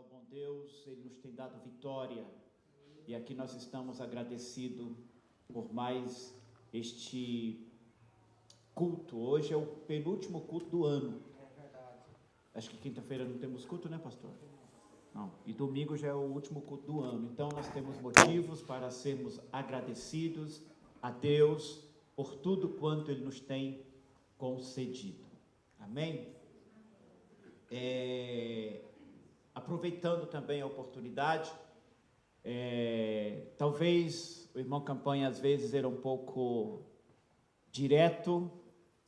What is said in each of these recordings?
ao bom Deus, Ele nos tem dado vitória, e aqui nós estamos agradecidos por mais este culto. Hoje é o penúltimo culto do ano. É verdade. Acho que quinta-feira não temos culto, né, pastor? Não. E domingo já é o último culto do ano. Então nós temos motivos para sermos agradecidos a Deus por tudo quanto Ele nos tem concedido. Amém? Aproveitando também a oportunidade, talvez o irmão Campanha às vezes era um pouco direto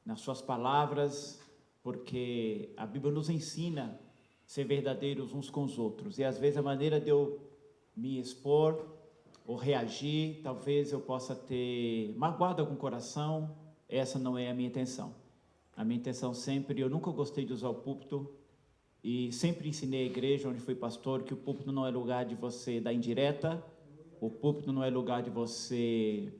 nas suas palavras, porque a Bíblia nos ensina a ser verdadeiros uns com os outros, e às vezes a maneira de eu me expor ou reagir, talvez eu possa ter magoado algum coração. Essa não é a minha intenção. A minha intenção sempre, eu nunca gostei de usar o púlpito, e sempre ensinei a igreja onde fui pastor que o púlpito não é lugar de você dar indireta, o púlpito não é lugar de você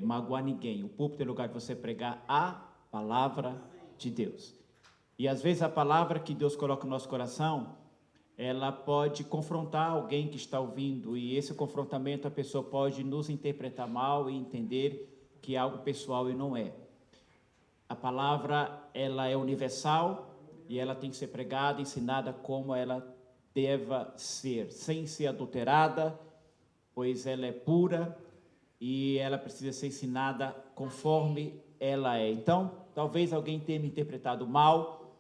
magoar ninguém. O púlpito é lugar de você pregar a palavra de Deus. E às vezes a palavra que Deus coloca no nosso coração, ela pode confrontar alguém que está ouvindo, e esse confrontamento a pessoa pode nos interpretar mal e entender que é algo pessoal, e não é. A palavra, ela é universal, e ela tem que ser pregada, ensinada como ela deva ser, sem ser adulterada, pois ela é pura e ela precisa ser ensinada conforme ela é. Então, talvez alguém tenha me interpretado mal,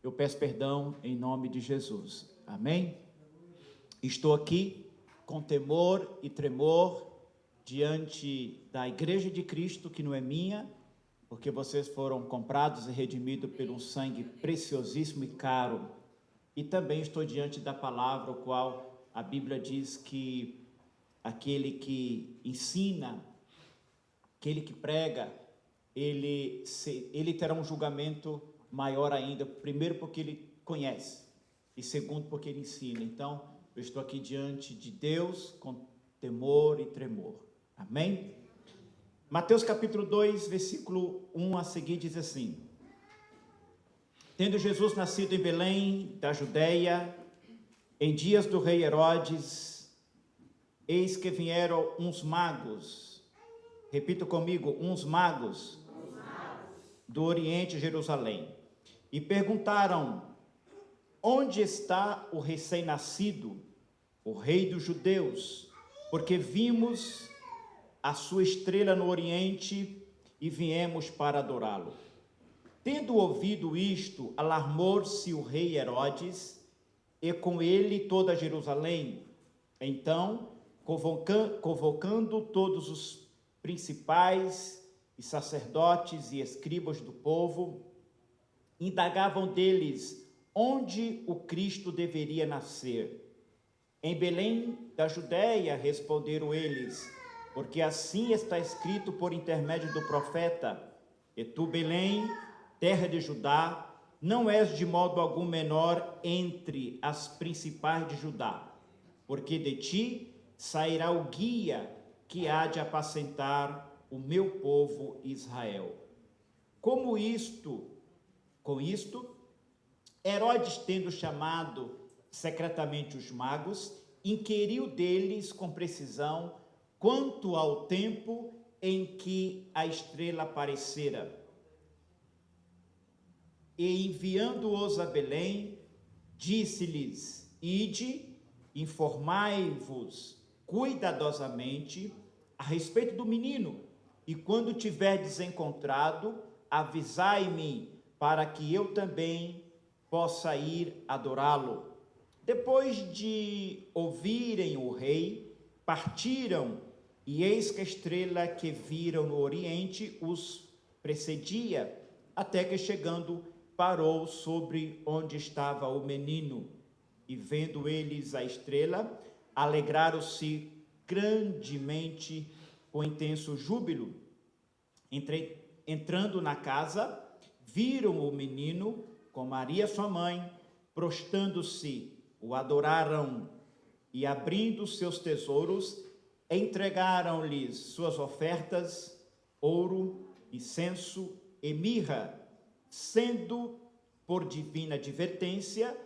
eu peço perdão em nome de Jesus. Amém? Estou aqui com temor e tremor diante da Igreja de Cristo, que não é minha, porque vocês foram comprados e redimidos por um sangue preciosíssimo e caro. E também estou diante da palavra, o qual a Bíblia diz que aquele que ensina, aquele que prega, ele terá um julgamento maior ainda, primeiro porque ele conhece, e segundo porque ele ensina. Então, eu estou aqui diante de Deus com temor e tremor. Amém? Mateus capítulo 2, versículo 1 a seguir diz assim: Tendo Jesus nascido em Belém, da Judeia, em dias do rei Herodes, eis que vieram uns magos, repita comigo, uns magos, do Oriente, Jerusalém, e perguntaram: onde está o recém-nascido, o rei dos judeus? Porque vimos a sua estrela no Oriente e viemos para adorá-lo. Tendo ouvido isto, alarmou-se o rei Herodes e com ele toda Jerusalém. Então, convocando todos os principais e sacerdotes e escribas do povo, indagavam deles onde o Cristo deveria nascer. Em Belém da Judeia, responderam eles, porque assim está escrito por intermédio do profeta: e tu, Belém, terra de Judá, não és de modo algum menor entre as principais de Judá, porque de ti sairá o guia que há de apacentar o meu povo Israel. Com isto, Herodes, tendo chamado secretamente os magos, inquiriu deles com precisão quanto ao tempo em que a estrela aparecera. E enviando-os a Belém, disse-lhes: ide, informai-vos cuidadosamente a respeito do menino, e quando tiverdes encontrado, avisai-me, para que eu também possa ir adorá-lo. Depois de ouvirem o rei, partiram, e eis que a estrela que viram no Oriente os precedia, até que chegando parou sobre onde estava o menino. E vendo eles a estrela, alegraram-se grandemente com intenso júbilo. Entrando na casa, viram o menino com Maria sua mãe, prostrando-se, o adoraram, e abrindo seus tesouros, entregaram-lhes suas ofertas, ouro, incenso e mirra, sendo por divina advertência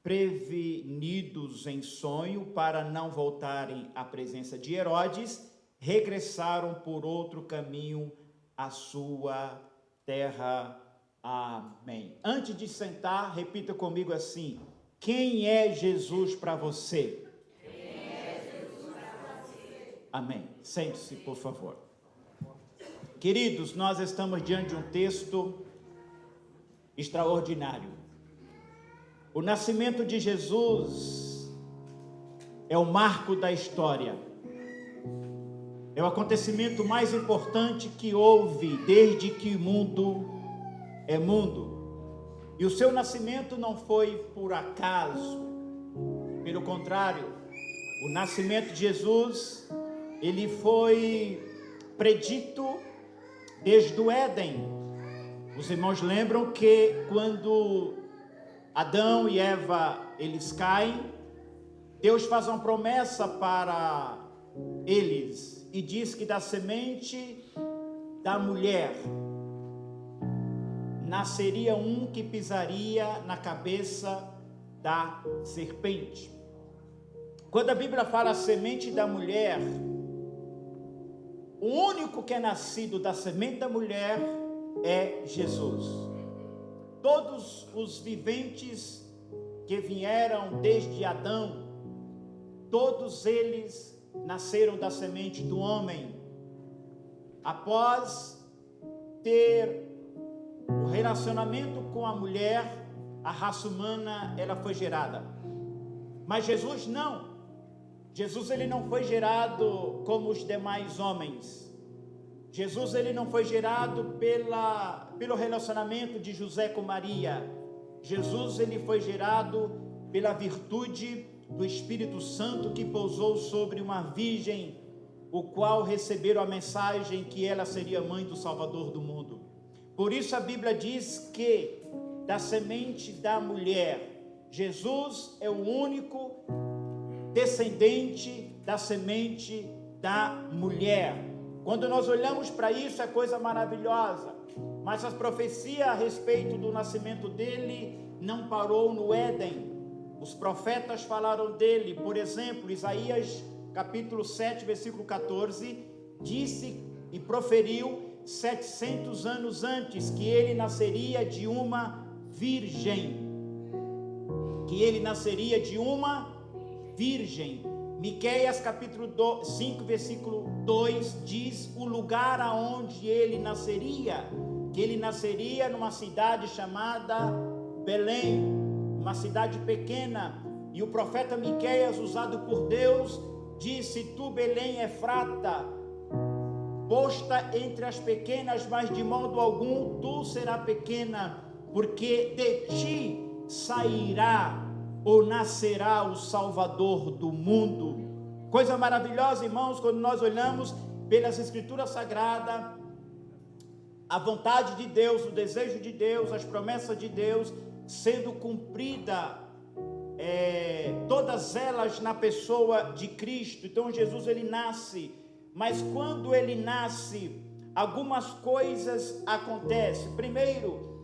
prevenidos em sonho para não voltarem à presença de Herodes, regressaram por outro caminho à sua terra. Amém. Antes de sentar, repita comigo assim: quem é Jesus para você? Quem é Jesus para você? Amém. Sente-se, por favor. Queridos, nós estamos diante de um texto extraordinário. O nascimento de Jesus é o marco da história. É o acontecimento mais importante que houve desde que o mundo é mundo. E o seu nascimento não foi por acaso. Pelo contrário, o nascimento de Jesus, ele foi predito desde o Éden. Os irmãos lembram que quando Adão e Eva, eles caem, Deus faz uma promessa para eles e diz que da semente da mulher nasceria um que pisaria na cabeça da serpente. Quando a Bíblia fala semente da mulher, o único que é nascido da semente da mulher é Jesus. Todos os viventes que vieram desde Adão, todos eles nasceram da semente do homem. Após ter o relacionamento com a mulher, a raça humana ela foi gerada. Mas Jesus não. Jesus ele não foi gerado como os demais homens. Jesus ele não foi gerado pelo relacionamento de José com Maria. Jesus ele foi gerado pela virtude do Espírito Santo que pousou sobre uma virgem, o qual receberam a mensagem que ela seria mãe do Salvador do mundo. Por isso a Bíblia diz que da semente da mulher, Jesus é o único descendente da semente da mulher. Quando nós olhamos para isso, é coisa maravilhosa. Mas a profecia a respeito do nascimento dele não parou no Éden. Os profetas falaram dele. Por exemplo, Isaías capítulo 7, versículo 14, disse e proferiu 700 anos antes que ele nasceria de uma virgem. Que ele nasceria de uma virgem. Miqueias capítulo 5, versículo 2 diz o lugar aonde ele nasceria, que ele nasceria numa cidade chamada Belém, uma cidade pequena. E o profeta Miqueias, usado por Deus, disse: tu, Belém Efrata, posta entre as pequenas, mas de modo algum tu serás pequena, porque de ti sairá ou nascerá o Salvador do mundo. Coisa maravilhosa, irmãos, quando nós olhamos pelas Escrituras Sagradas, a vontade de Deus, o desejo de Deus, as promessas de Deus sendo cumprida, todas elas na pessoa de Cristo. Então Jesus ele nasce, mas quando ele nasce, algumas coisas acontecem. Primeiro,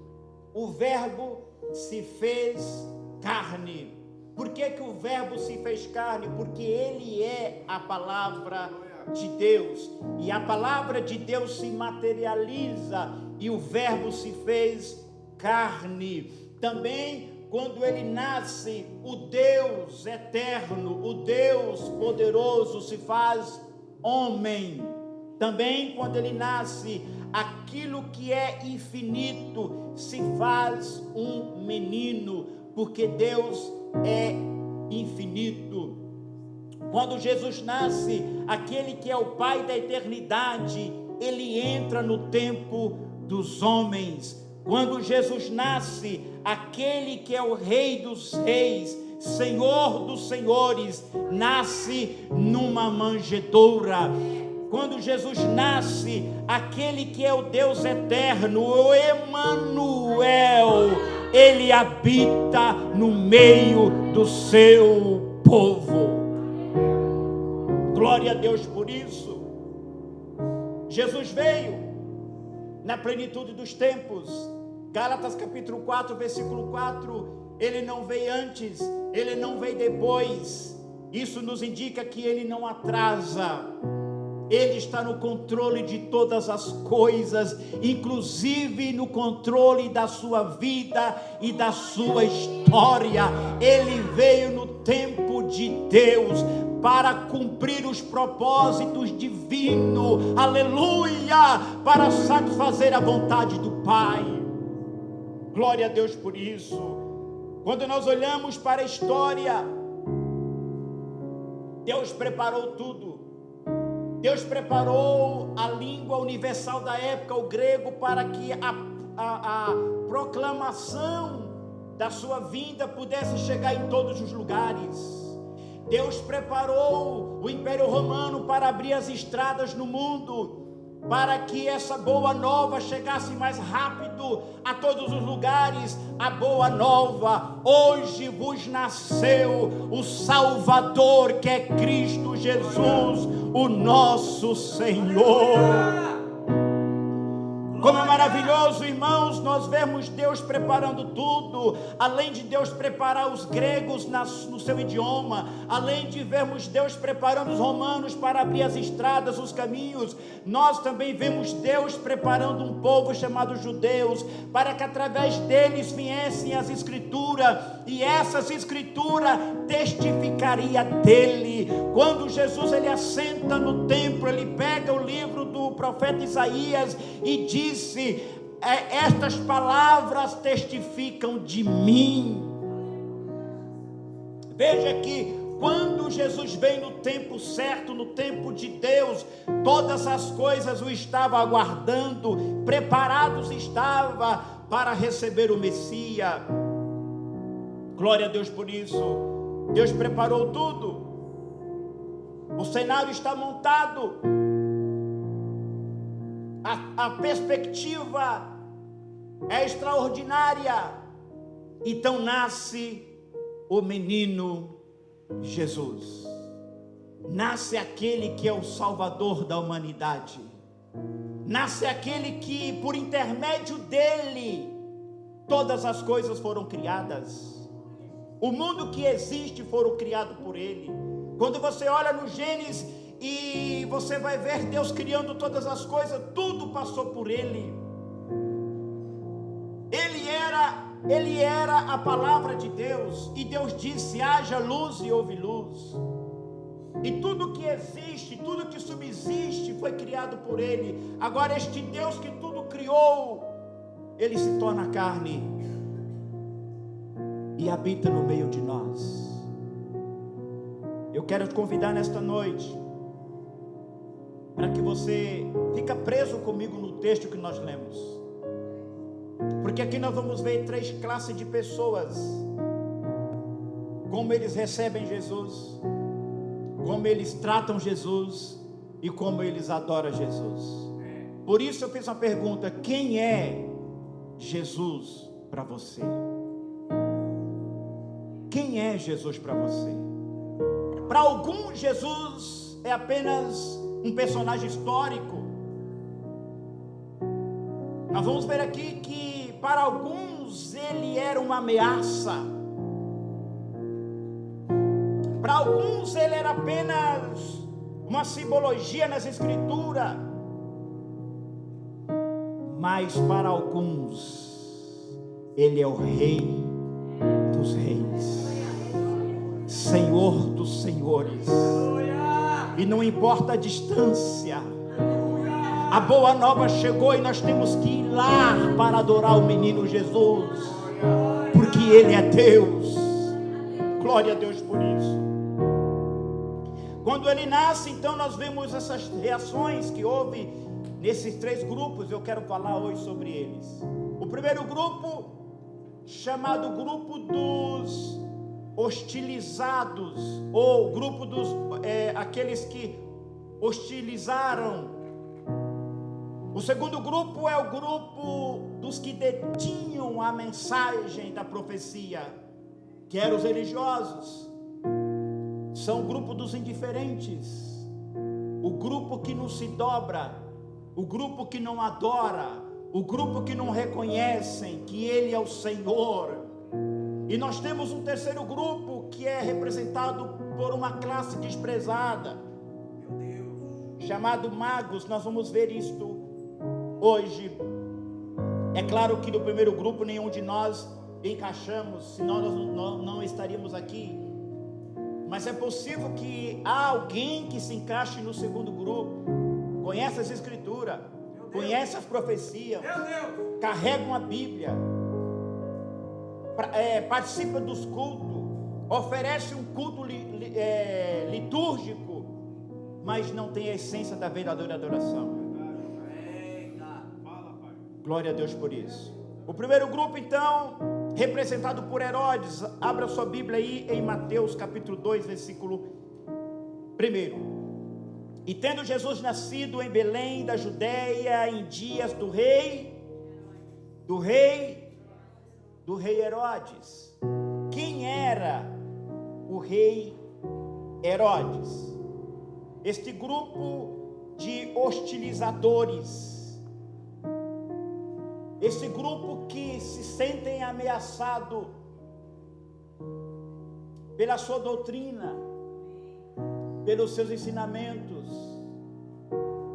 o Verbo se fez carne. Por que o Verbo se fez carne? Porque ele é a palavra de Deus, e a palavra de Deus se materializa, e o Verbo se fez carne. Também quando ele nasce, o Deus eterno, o Deus poderoso se faz homem. Também quando ele nasce, aquilo que é infinito se faz um menino, porque Deus é infinito. Quando Jesus nasce, aquele que é o Pai da eternidade, ele entra no tempo dos homens. Quando Jesus nasce, aquele que é o Rei dos reis, Senhor dos senhores, nasce numa manjedoura. Quando Jesus nasce, aquele que é o Deus eterno, o Emanuel, ele habita no meio do seu povo. Glória a Deus por isso. Jesus veio na plenitude dos tempos. Gálatas capítulo 4, versículo 4 Ele não veio antes, Ele não veio depois. Isso nos indica que Ele não atrasa. Ele está no controle de todas as coisas, inclusive no controle da sua vida e da sua história. Ele veio no tempo de Deus para cumprir os propósitos divinos, aleluia, para satisfazer a vontade do Pai. Glória a Deus por isso. Quando nós olhamos para a história, Deus preparou tudo. Deus preparou a língua universal da época, o grego, para que a proclamação da sua vinda pudesse chegar em todos os lugares. Deus preparou o Império Romano para abrir as estradas no mundo, para que essa boa nova chegasse mais rápido a todos os lugares. A boa nova: hoje vos nasceu o Salvador, que é Cristo Jesus, o nosso Senhor. Como é maravilhoso, irmãos, nós vemos Deus preparando tudo. Além de Deus preparar os gregos no seu idioma, além de vermos Deus preparando os romanos para abrir as estradas, os caminhos, nós também vemos Deus preparando um povo chamado judeus, para que através deles viessem as escrituras, e essas escrituras testificaria dele. Quando Jesus ele assenta no templo, ele pega o livro do profeta Isaías e diz: estas palavras testificam de mim. Veja que quando Jesus vem no tempo certo, no tempo de Deus, todas as coisas o estavam aguardando, preparados estava para receber o Messias. Glória a Deus por isso. Deus preparou tudo. O cenário está montado. A perspectiva é extraordinária. Então nasce o menino Jesus. Nasce aquele que é o Salvador da humanidade. Nasce aquele que, por intermédio dele, todas as coisas foram criadas. O mundo que existe foram criado por ele. Quando você olha no Gênesis, e você vai ver Deus criando todas as coisas, tudo passou por ele. Ele era a palavra de Deus, e Deus disse: haja luz, e houve luz. E tudo que existe, tudo que subsiste foi criado por ele. Agora este Deus que tudo criou, ele se torna carne e habita no meio de nós. Eu quero te convidar nesta noite para que você fique preso comigo no texto que nós lemos, porque aqui nós vamos ver 3 classes de pessoas, como eles recebem Jesus, como eles tratam Jesus e como eles adoram Jesus. Por isso eu fiz uma pergunta: quem é Jesus para você? Quem é Jesus para você? Para alguns, Jesus é apenas um personagem histórico. Nós vamos ver aqui que para alguns ele era uma ameaça. Para alguns ele era apenas uma simbologia nas escrituras. Mas para alguns ele é o Rei dos Reis, Senhor dos Senhores. E não importa a distância, a boa nova chegou e nós temos que ir lá para adorar o menino Jesus, porque ele é Deus. Glória a Deus por isso. Quando ele nasce, então nós vemos essas reações que houve nesses 3 grupos. Eu quero falar hoje sobre eles. O primeiro grupo, chamado grupo dos hostilizados, ou grupo dos aqueles que hostilizaram. O segundo grupo é o grupo dos que detinham a mensagem da profecia, que eram os religiosos. São o grupo dos indiferentes, o grupo que não se dobra, o grupo que não adora, o grupo que não reconhecem que ele é o Senhor. E nós temos um terceiro grupo que é representado por uma classe desprezada, chamado magos. Nós vamos ver isto hoje. É claro que no primeiro grupo nenhum de nós encaixamos, senão nós não estaríamos aqui. Mas é possível que há alguém que se encaixe no segundo grupo, conhece as escrituras, conhece as profecias, carrega uma Bíblia, participa dos cultos, oferece um culto litúrgico, mas não tem a essência da verdadeira adoração. Glória a Deus por isso. O primeiro grupo, então, representado por Herodes. Abra sua Bíblia aí em Mateus capítulo 2, versículo 1. E tendo Jesus nascido em Belém da Judéia, em dias do rei Herodes. Quem era o rei Herodes? Este grupo de hostilizadores, esse grupo que se sentem ameaçados pela sua doutrina, pelos seus ensinamentos,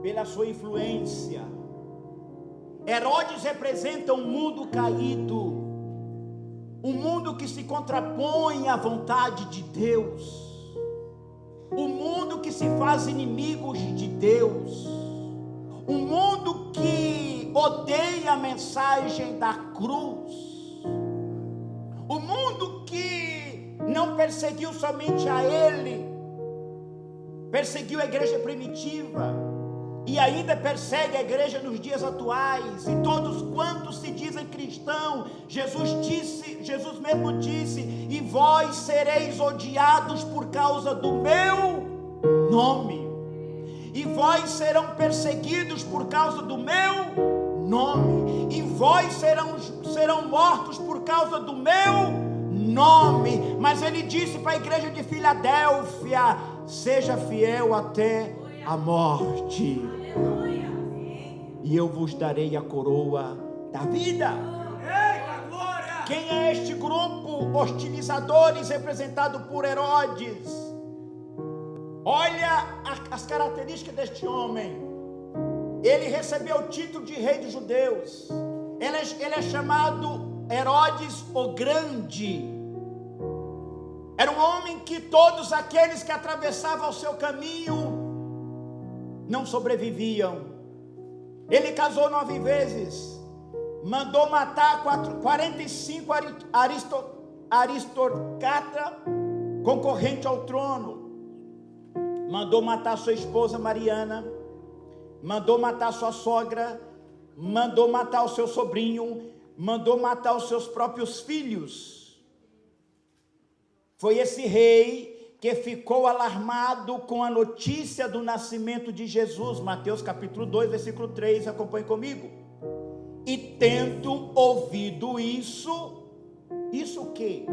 pela sua influência. Herodes representa um mundo caído, um mundo que se contrapõe à vontade de Deus, um mundo que se faz inimigos de Deus, um mundo que odeia a mensagem da cruz, um mundo que não perseguiu somente a ele, perseguiu a igreja primitiva e ainda persegue a igreja nos dias atuais. E todos quantos se dizem cristãos, Jesus mesmo disse: e vós sereis odiados por causa do meu nome, e vós serão perseguidos por causa do meu nome, e vós serão mortos por causa do meu nome. Mas ele disse para a igreja de Filadélfia: seja fiel até a morte, e eu vos darei a coroa da vida. Quem é este grupo hostilizadores representado por Herodes? Olha as características deste homem. Ele recebeu o título de rei dos judeus. Ele é chamado Herodes o Grande. Era um homem que todos aqueles que atravessavam o seu caminho não sobreviviam. Ele casou 9 vezes, mandou matar 45 aristocratas concorrentes ao trono, mandou matar sua esposa Mariana, mandou matar sua sogra, mandou matar o seu sobrinho, mandou matar os seus próprios filhos. Foi esse rei que ficou alarmado com a notícia do nascimento de Jesus. Mateus capítulo 2, versículo 3, acompanhe comigo. E tendo ouvido isso o quê?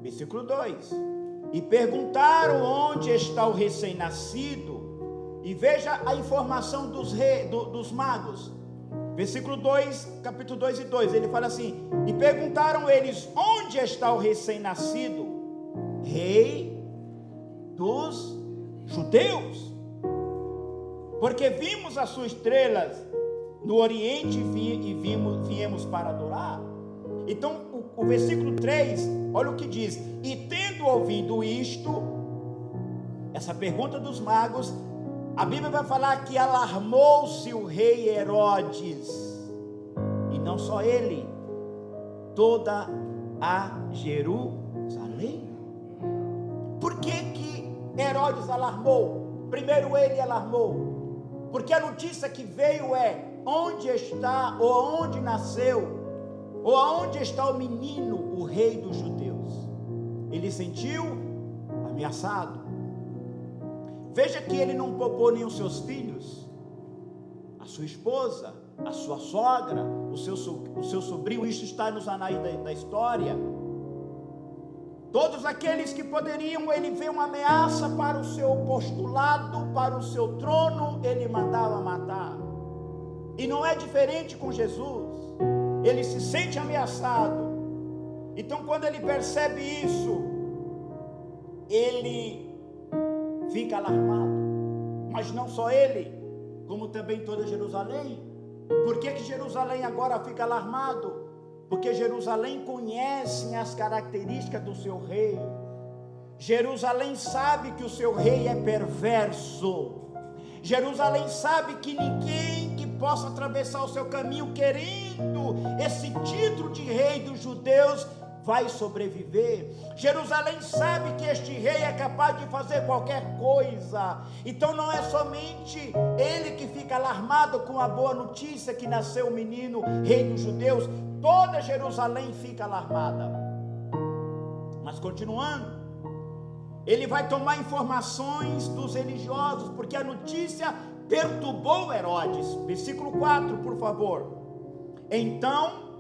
Versículo 2. E perguntaram onde está o recém-nascido. E veja a informação dos magos. Versículo 2, capítulo 2 e 2, ele fala assim: e perguntaram eles, onde está o recém-nascido, rei dos judeus? Porque vimos as suas estrelas no oriente e viemos para adorar. Então o versículo 3, olha o que diz: e tendo ouvido isto, essa pergunta dos magos, a Bíblia vai falar que alarmou-se o rei Herodes, e não só ele, toda a Jerusalém. Por que Herodes alarmou? Primeiro ele alarmou, porque a notícia que veio é: onde está, ou onde nasceu, ou aonde está o menino, o rei dos judeus? Ele sentiu ameaçado. Veja que ele não poupou nem os seus filhos, a sua esposa, a sua sogra, o seu sobrinho. Isso está nos anais da história. Todos aqueles que poderiam, ele vê uma ameaça para o seu postulado, para o seu trono, ele mandava matar. E não é diferente com Jesus. Ele se sente ameaçado, Então, quando ele percebe isso, ele fica alarmado. Mas não só ele, como também toda Jerusalém. Por que Jerusalém agora fica alarmado? Porque Jerusalém conhece as características do seu rei. Jerusalém sabe que o seu rei é perverso. Jerusalém sabe que ninguém que possa atravessar o seu caminho querendo esse título de rei dos judeus vai sobreviver. Jerusalém sabe que este rei é capaz de fazer qualquer coisa. Então não é somente ele que fica alarmado com a boa notícia que nasceu o menino rei dos judeus. Toda Jerusalém fica alarmada. Mas continuando, ele vai tomar informações dos religiosos, porque a notícia perturbou Herodes. Versículo 4, por favor. Então,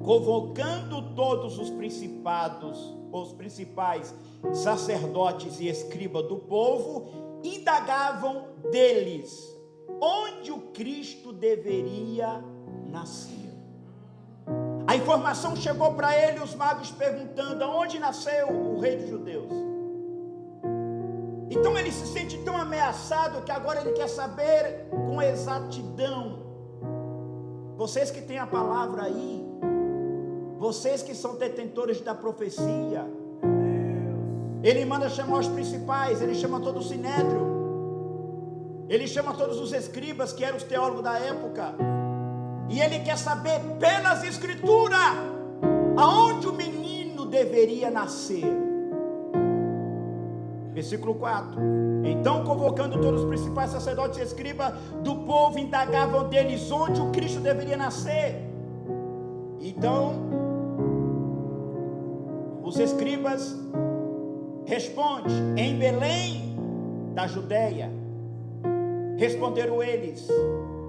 convocando todos os principais sacerdotes e escribas do povo, indagavam deles onde o Cristo deveria nascer. A informação chegou para ele, os magos perguntando: aonde nasceu o rei dos judeus? Então ele se sente tão ameaçado que agora ele quer saber com exatidão. Vocês que têm a palavra aí, vocês que são detentores da profecia, ele manda chamar os principais, ele chama todo o sinédrio, ele chama todos os escribas, que eram os teólogos da época, e ele quer saber pelas escrituras aonde o menino deveria nascer. Versículo 4. Então, convocando todos os principais sacerdotes e escribas do povo, indagavam deles onde o Cristo deveria nascer. Então, os escribas respondem: em Belém da Judeia. Responderam eles.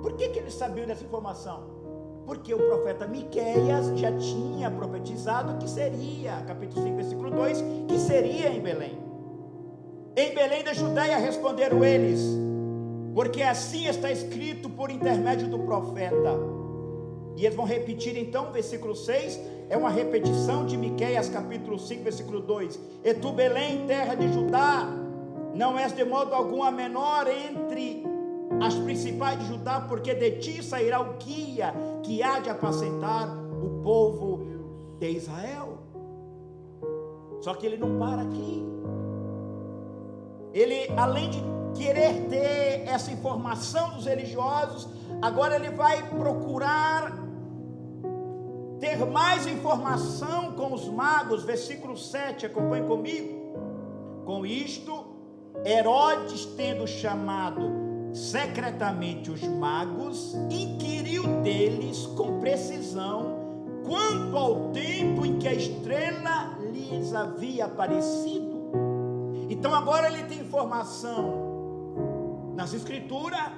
Por que eles sabiam dessa informação? Porque o profeta Miqueias já tinha profetizado que seria, capítulo 5, versículo 2, que seria em Belém. Em Belém da Judeia, responderam eles, porque assim está escrito por intermédio do profeta. E eles vão repetir então, versículo 6, é uma repetição de Miqueias, capítulo 5, versículo 2. E tu, Belém, terra de Judá, não és de modo algum a menor entre as principais de Judá, porque de ti sairá o guia que há de apacentar o povo de Israel. Só que ele não para aqui. Ele, além de querer ter essa informação dos religiosos, agora ele vai procurar ter mais informação com os magos. Versículo 7, acompanhe comigo. Com isto, Herodes, tendo chamado secretamente os magos, inquiriu deles com precisão quanto ao tempo em que a estrela lhes havia aparecido. Então agora ele tem informação nas escrituras,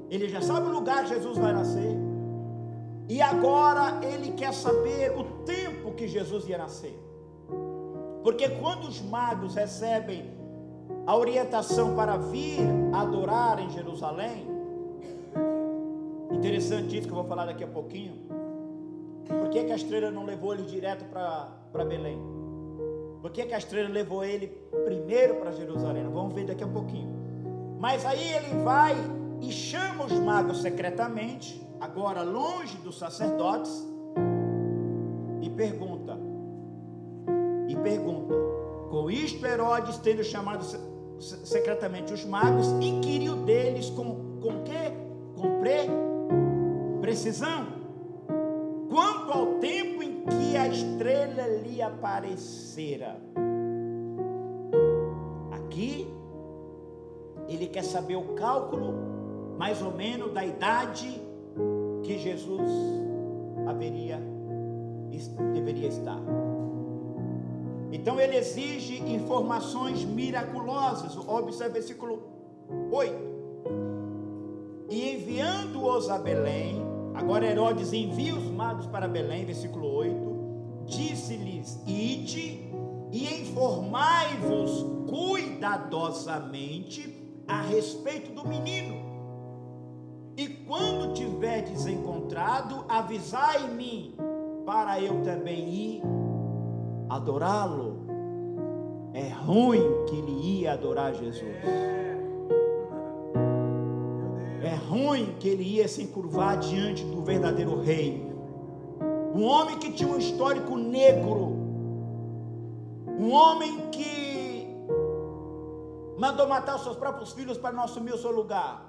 ele já sabe o lugar que Jesus vai nascer, e agora ele quer saber o tempo que Jesus ia nascer. Porque quando os magos recebem a orientação para vir adorar em Jerusalém, interessante isso que eu vou falar daqui a pouquinho. Por que a estrela não levou ele direto para Belém? Por que a estrela levou ele primeiro para Jerusalém? Vamos ver daqui a pouquinho. Mas aí ele vai e chama os magos secretamente, agora longe dos sacerdotes, e pergunta, com isto Herodes, tendo chamado secretamente os magos, inquiriu deles com quê? Com precisão, quanto ao tempo em que a estrela lhe aparecera. Aqui ele quer saber o cálculo mais ou menos da idade que Jesus deveria estar. Então ele exige informações miraculosas. Observe o versículo 8. E enviando-os a Belém, agora Herodes envia os magos para Belém, versículo 8, disse-lhes: ide e informai-vos cuidadosamente a respeito do menino, e quando tiverdes encontrado, avisai-me, para eu também ir adorá-lo. É ruim que ele ia adorar Jesus. É ruim que ele ia se encurvar diante do verdadeiro rei. Um homem que tinha um histórico negro. Um homem que mandou matar os seus próprios filhos para não assumir o seu lugar.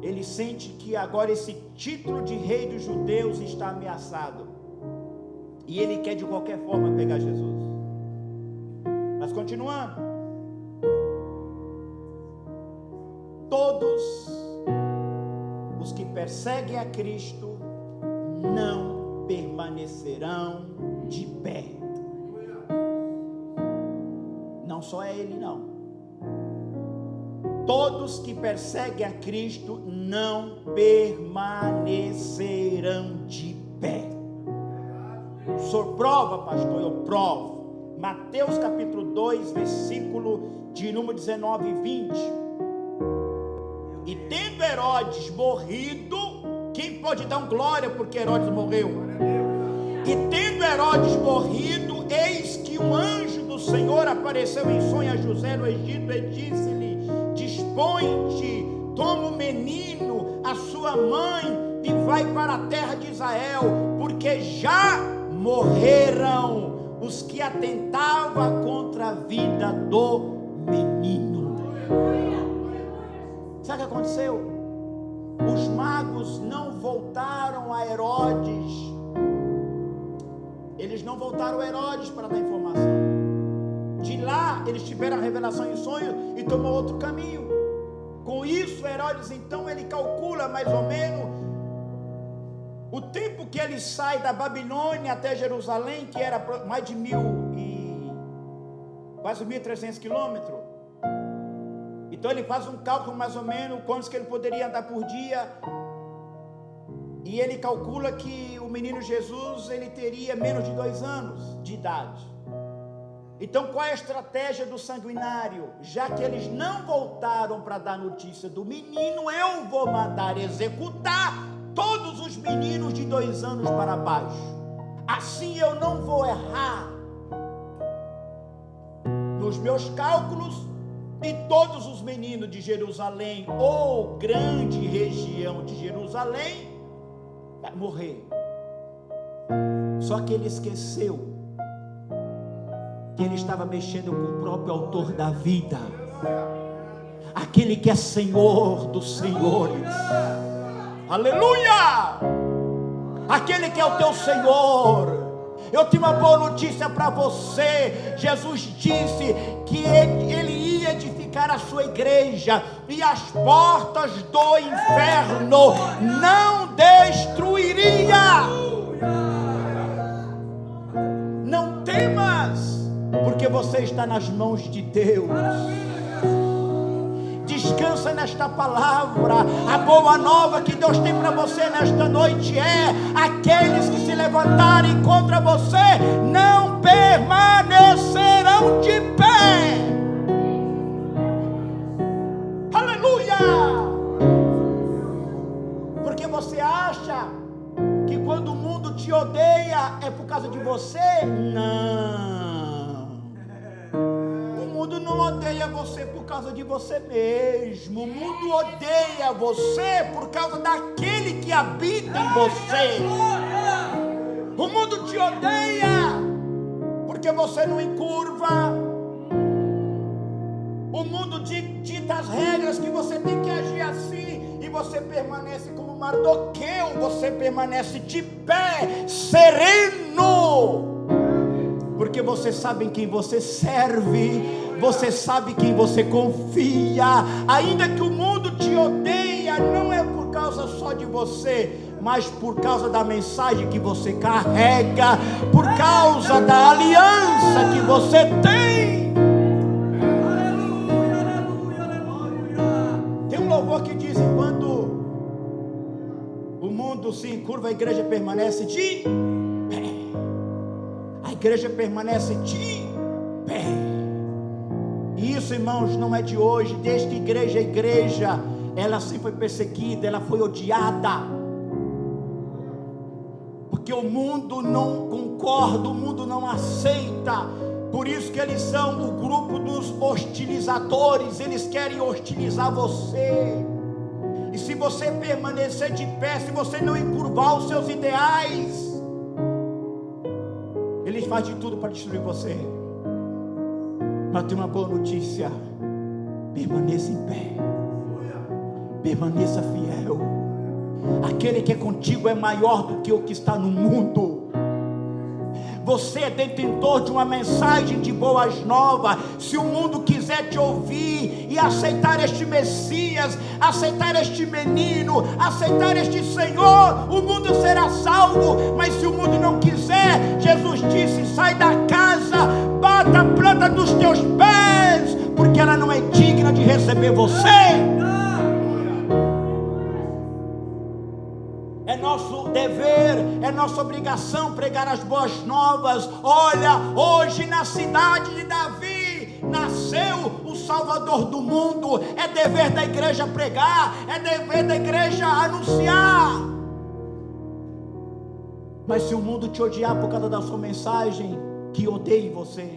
Ele sente que agora esse título de rei dos judeus está ameaçado. E ele quer de qualquer forma pegar Jesus. Mas continuando. Todos os que perseguem a Cristo não permanecerão de pé. Não só é ele não. Todos que perseguem a Cristo não permanecerão de pé. O senhor prova, pastor? Eu provo. Mateus capítulo 2, versículo de número 19 e 20. E tendo Herodes morrido, quem pode dar glória porque Herodes morreu? E tendo Herodes morrido, eis que um anjo do Senhor apareceu em sonho a José no Egito e disse-lhe: dispõe-te, toma o menino, a sua mãe, e vai para a terra de Israel, porque já morreram os que atentavam contra a vida do menino. Sabe o que aconteceu? Os magos não voltaram a Herodes. Eles não voltaram a Herodes para dar informação. De lá, eles tiveram a revelação em sonho e tomou outro caminho. Com isso, Herodes, então, ele calcula mais ou menos o tempo que ele sai da Babilônia até Jerusalém, que era mais de quase 1.300 quilômetros. Então ele faz um cálculo mais ou menos quantos que ele poderia andar por dia. E ele calcula que o menino Jesus, ele teria menos de 2 anos de idade. Então qual é a estratégia do sanguinário? Já que eles não voltaram para dar notícia do menino, eu vou mandar executar todos os meninos de 2 anos para baixo. Assim eu não vou errar nos meus cálculos, e todos os meninos de Jerusalém ou grande região de Jerusalém vai morrer. Só que ele esqueceu que ele estava mexendo com o próprio autor da vida, aquele que é Senhor dos senhores. Aleluia! Aquele que é o teu Senhor. Eu tenho uma boa notícia para você. Jesus disse que ele ia edificar a sua igreja e as portas do inferno não destruiria. Não temas, porque você está nas mãos de Deus. Descansa nesta palavra. A boa nova que Deus tem para você nesta noite é: aqueles que se levantarem contra você não permanecerão de pé. Aleluia! Porque você acha que quando o mundo te odeia é por causa de você? Não. O mundo não odeia você por causa de você mesmo. O mundo odeia você por causa daquele que habita em você. O mundo te odeia porque você não encurva. O mundo dita as regras que você tem que agir assim, e você permanece como Mardoqueu. Você permanece de pé, sereno, porque você sabe em quem você serve, você sabe quem você confia. Ainda que o mundo te odeia, não é por causa só de você, mas por causa da mensagem que você carrega, por causa da aliança que você tem. Tem um louvor que diz: enquanto o mundo se encurva, a igreja permanece de pé. A igreja permanece de pé. E isso, irmãos, não é de hoje. Desde que igreja é igreja, ela sempre foi perseguida, ela foi odiada. Porque porque o mundo não concorda, o mundo não aceita. Por isso que eles são o grupo dos hostilizadores, eles querem hostilizar você. E se você permanecer de pé, se você não encurvar os seus ideais, eles fazem de tudo para destruir você. Mas tem uma boa notícia: permaneça em pé, permaneça fiel. Aquele que é contigo é maior do que o que está no mundo. Você é detentor de uma mensagem de boas novas. Se o mundo quiser te ouvir e aceitar este Messias, aceitar este menino, aceitar este Senhor, o mundo será salvo. Mas se o mundo não quiser, Jesus disse: sai da casa, bata a planta dos teus pés, porque ela não é digna de receber você. É nosso dever, é nossa obrigação pregar as boas novas. Olha, hoje na cidade de Davi nasceu o Salvador do mundo. É dever da igreja pregar, é dever da igreja anunciar. Mas se o mundo te odiar por causa da sua mensagem, que odeie você,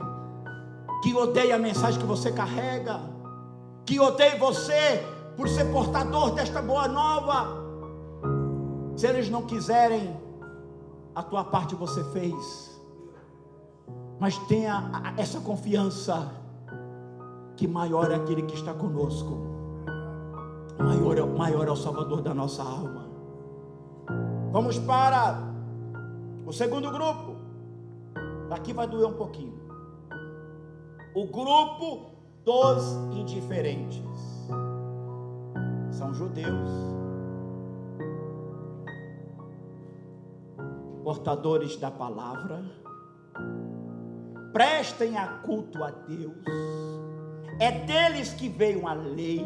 que odeie a mensagem que você carrega, que odeie você por ser portador desta boa nova. Se eles não quiserem, a tua parte você fez. Mas tenha essa confiança, que maior é aquele que está conosco, maior é o Salvador da nossa alma. Vamos para o segundo grupo. Aqui vai doer um pouquinho. O grupo dos indiferentes. São judeus, portadores da palavra, prestem a culto a Deus. É deles que veio a lei,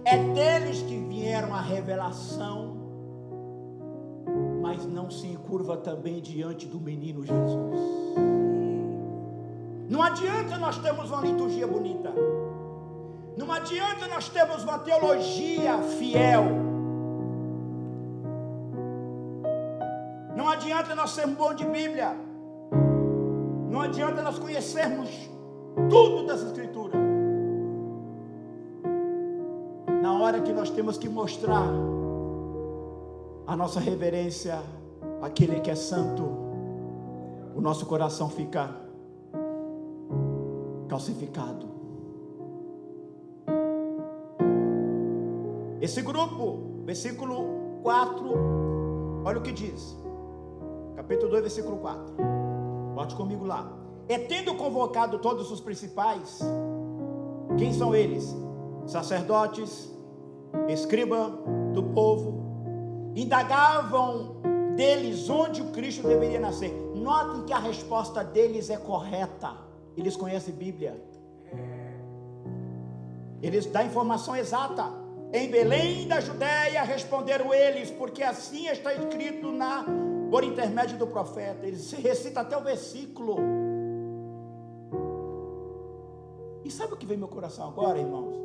é deles que vieram a revelação, mas não se encurva também diante do menino Jesus. Não adianta nós termos uma liturgia bonita, não adianta nós termos uma teologia fiel, não adianta nós sermos bons de Bíblia, não adianta nós conhecermos tudo dessa Escritura. Na hora que nós temos que mostrar a nossa reverência àquele que é santo, o nosso coração fica calcificado. Esse grupo, versículo 4, olha o que diz. Capítulo 2, versículo 4. Bote comigo lá. É tendo convocado todos os principais. Quem são eles? Sacerdotes, escriba do povo. Indagavam deles onde o Cristo deveria nascer. Notem que a resposta deles é correta. Eles conhecem Bíblia. Eles dão a informação exata. Em Belém da Judéia responderam eles, porque assim está escrito por intermédio do profeta. Ele recita até o versículo. E sabe o que vem no meu coração agora, irmãos?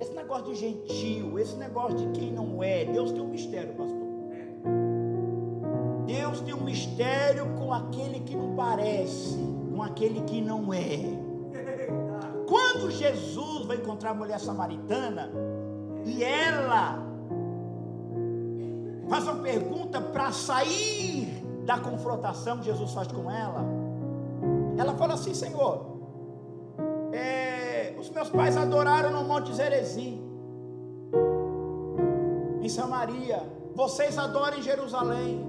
Esse negócio de gentio, esse negócio de quem não é. Deus tem um mistério, pastor. Deus tem um mistério com aquele que não parece, com aquele que não é. Quando Jesus vai encontrar a mulher samaritana, e ela faz uma pergunta para sair da confrontação que Jesus faz com ela. Ela fala assim: Senhor, os meus pais adoraram no Monte Zerizim, em Samaria. Vocês adoram em Jerusalém.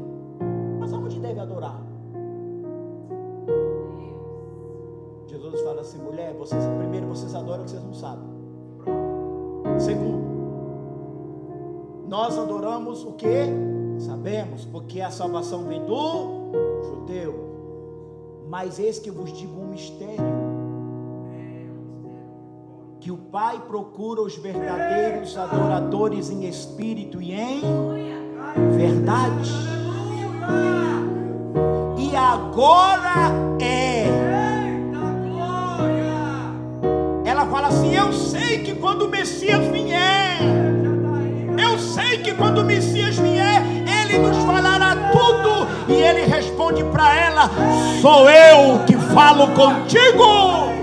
Mas aonde deve adorar? Jesus fala assim: mulher, primeiro vocês adoram o que vocês não sabem. Segundo, nós adoramos o que sabemos, porque a salvação vem do judeu. Mas eis que eu vos digo um mistério, que o Pai procura os verdadeiros adoradores em espírito e em verdade. E agora ela fala assim: eu sei que quando o Messias vier, ele nos falará E ele responde para ela: sou eu que falo contigo.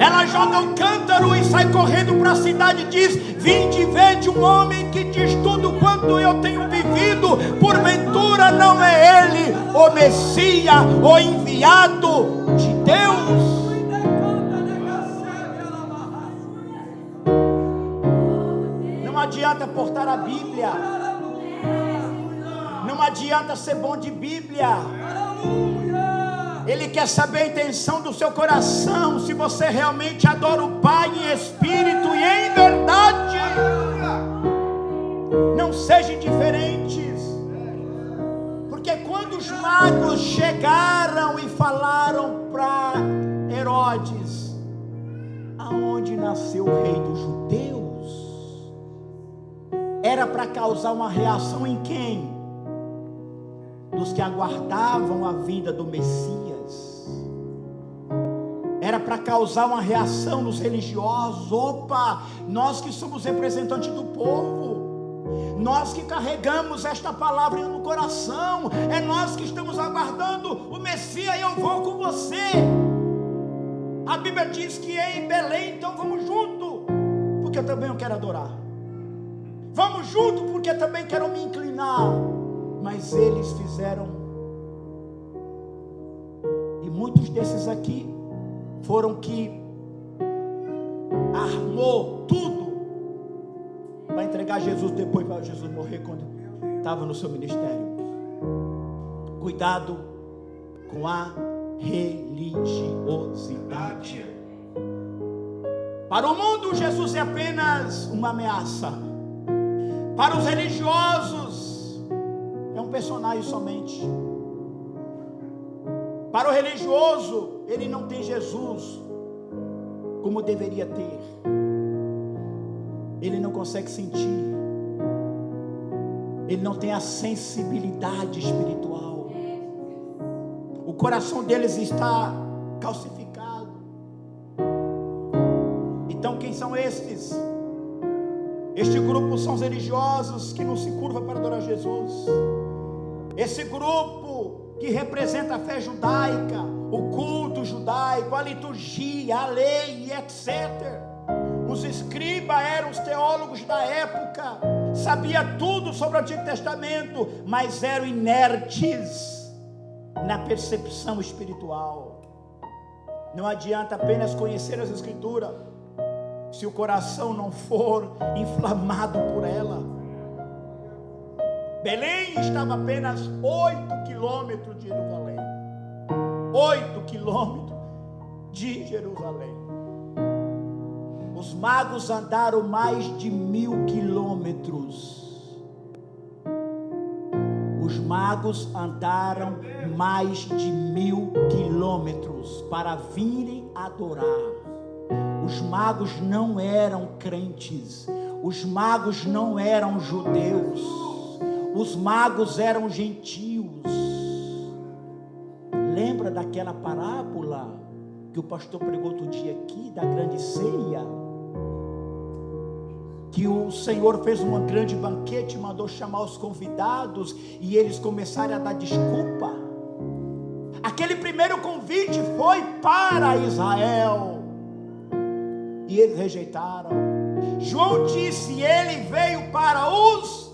Ela joga o cântaro e sai correndo para a cidade e diz: vinde ver de um homem que diz tudo quanto eu tenho vivido. Porventura não é ele o Messias, o enviado de Deus? Não adianta portar a Bíblia, não adianta ser bom de Bíblia. Ele quer saber a intenção do seu coração, se você realmente adora o Pai em espírito e em verdade. Não sejam diferentes, porque quando os magos chegaram e falaram para Herodes: aonde nasceu o rei dos judeus? Era para causar uma reação em quem? Dos que aguardavam a vinda do Messias. Era para causar uma reação nos religiosos. Opa, nós que somos representantes do povo, nós que carregamos esta palavra no coração, é nós que estamos aguardando o Messias, e eu vou com você. A Bíblia diz que é em Belém, então vamos junto, porque eu também quero adorar. Vamos junto, porque eu também quero me inclinar. Mas eles fizeram, e muitos desses aqui foram que armou tudo para entregar Jesus depois, para Jesus morrer quando estava no seu ministério. Cuidado com a religiosidade. Para o mundo, Jesus é apenas uma ameaça. Para os religiosos, é um personagem somente. Para o religioso, ele não tem Jesus como deveria ter. Ele não consegue sentir. Ele não tem a sensibilidade espiritual. O coração deles está calcificado. Então quem são estes? Este grupo são os religiosos que não se curvam para adorar Jesus. Esse grupo que representa a fé judaica, o culto judaico, a liturgia, a lei e etc. Os escribas eram os teólogos da época, sabia tudo sobre o Antigo Testamento, mas eram inertes na percepção espiritual. Não adianta apenas conhecer as Escrituras se o coração não for inflamado por ela. Belém estava apenas 8 quilômetros de Jerusalém. 8 quilômetros de Jerusalém. Os magos andaram mais de 1000 quilômetros. Os magos andaram mais de 1000 quilômetros para virem adorar. Os magos não eram crentes. Os magos não eram judeus. Os magos eram gentios. Lembra daquela parábola que o pastor pregou outro dia aqui, da grande ceia? Que o Senhor fez um grande banquete, mandou chamar os convidados, e eles começaram a dar desculpa. Aquele primeiro convite foi para Israel, e eles rejeitaram. João disse: ele veio para os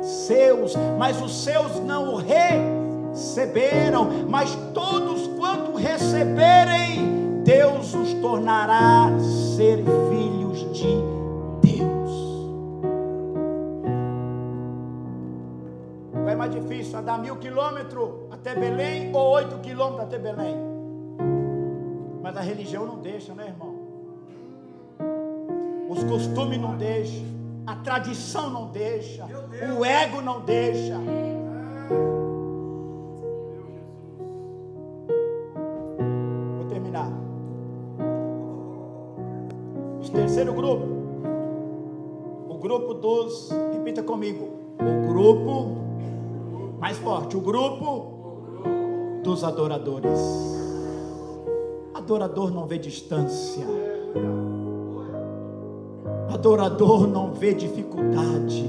seus, mas os seus não o receberam. Mas todos quanto receberem, Deus os tornará ser filhos de Deus. Qual é mais difícil, andar 1000 quilômetros até Belém ou 8 quilômetros até Belém? Mas a religião não deixa, né, irmão? Os costumes não deixam, a tradição não deixa, o ego não deixa. Vou terminar. O terceiro grupo, o grupo dos, repita comigo, o grupo, mais forte, o grupo dos adoradores. Adorador não vê distância. Adorador não vê dificuldade.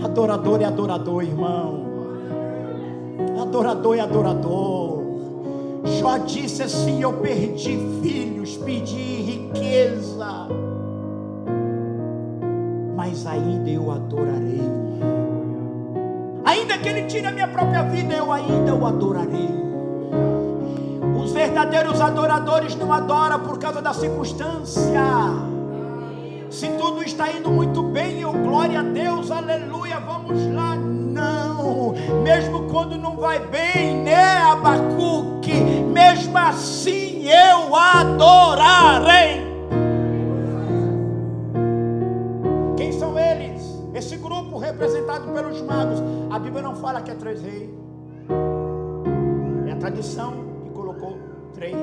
Adorador é adorador, irmão. Adorador é adorador. Jó disse assim: eu perdi filhos, pedi riqueza, mas ainda eu adorarei. Ainda que ele tire a minha própria vida, eu ainda o adorarei. Os verdadeiros adoradores não adoram por causa da circunstância. Se tudo está indo muito bem, eu glória a Deus, aleluia, vamos lá. Não, mesmo quando não vai bem, né, Abacuque? Mesmo assim eu adorarei. Quem são eles? Esse grupo representado pelos magos. A Bíblia não fala que é 3 reis. É a tradição que colocou 3.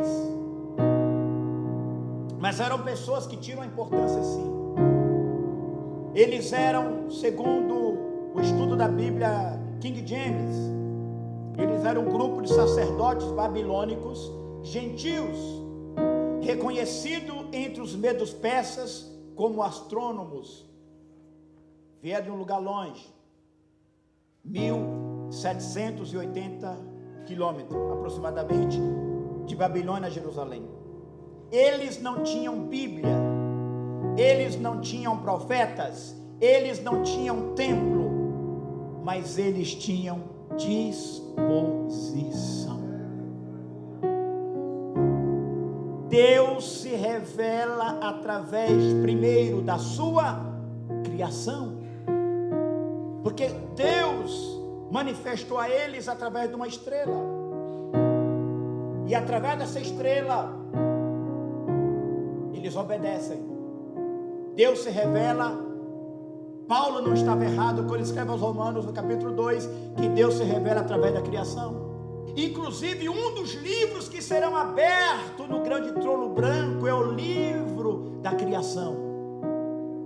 Mas eram pessoas que tinham a importância sim. Eles eram, segundo o estudo da Bíblia King James, eles eram um grupo de sacerdotes babilônicos, gentios, reconhecido entre os medos persas como astrônomos. Vieram de um lugar longe, 1780 quilômetros aproximadamente de Babilônia a Jerusalém. Eles não tinham Bíblia, eles não tinham profetas, eles não tinham templo, mas eles tinham disposição. Deus se revela através, primeiro, da sua criação, porque Deus manifestou a eles através de uma estrela, e através dessa estrela eles obedecem. Deus se revela. Paulo não estava errado quando ele escreve aos Romanos no capítulo 2 que Deus se revela através da criação. Inclusive um dos livros que serão abertos no grande trono branco é o livro da criação,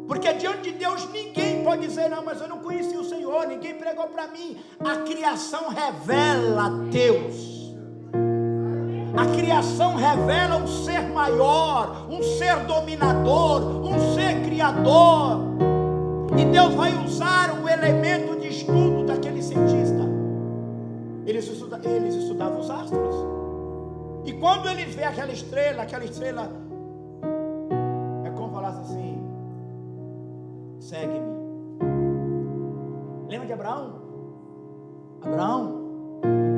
porque diante de Deus ninguém pode dizer: não, mas eu não conheci o Senhor, ninguém pregou para mim. A criação revela Deus. A criação revela um ser maior, um ser dominador, um ser criador. E Deus vai usar um elemento de estudo daquele cientista. Eles estudavam os astros. E quando eles veem aquela estrela é como falasse assim: segue-me. Lembra de Abraão? Abraão,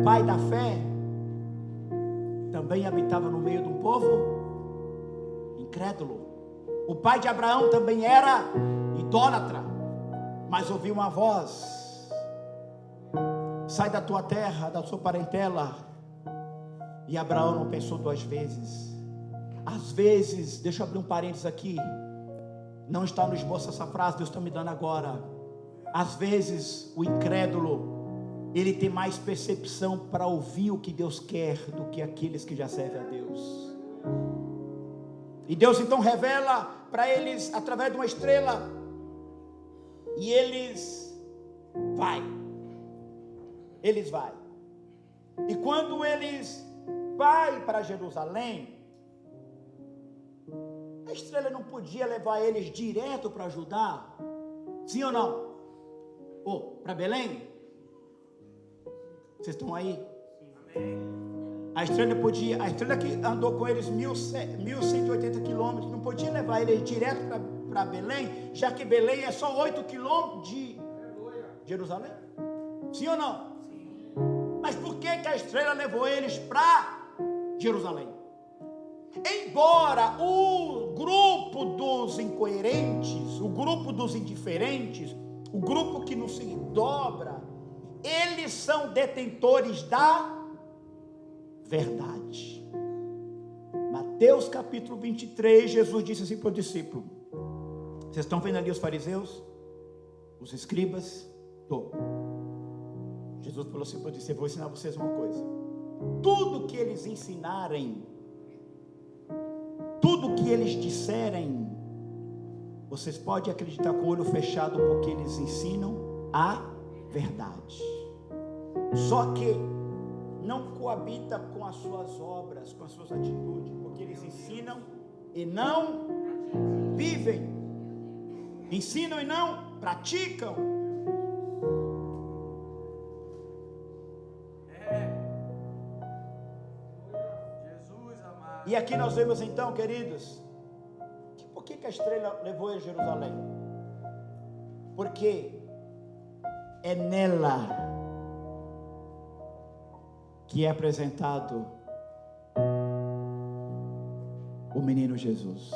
o pai da fé, também habitava no meio de um povo incrédulo. O pai de Abraão também era idólatra, mas ouviu uma voz: sai da tua terra, da sua parentela. E Abraão não pensou 2 vezes. Às vezes, deixa eu abrir um parênteses aqui, não está no esboço essa frase, Deus está me dando agora. Às vezes o incrédulo, ele tem mais percepção para ouvir o que Deus quer do que aqueles que já servem a Deus. E Deus então revela para eles através de uma estrela, e eles vai. E quando eles vai para Jerusalém, a estrela não podia levar eles direto para Judá, sim ou não? Ou para Belém? Vocês estão aí? A estrela que andou com eles 1180 quilômetros, não podia levar eles direto para Belém, já que Belém é só 8 quilômetros de Jerusalém. Sim ou não? Sim. Mas por que a estrela levou eles para Jerusalém? Embora o grupo dos incoerentes, o grupo dos indiferentes, o grupo que não se dobra, eles são detentores da verdade. Mateus capítulo 23, Jesus disse assim para o discípulo: vocês estão vendo ali os fariseus, os escribas? Estou. Jesus falou assim para o discípulo: vou ensinar vocês uma coisa. Tudo que eles ensinarem, tudo que eles disserem, vocês podem acreditar com o olho fechado, porque eles ensinam a verdade. Só que não coabita com as suas obras, com as suas atitudes, porque eles ensinam e não vivem, ensinam e não praticam. E aqui nós vemos então, queridos, por que a estrela levou a Jerusalém? Porque é nela que é apresentado o menino Jesus.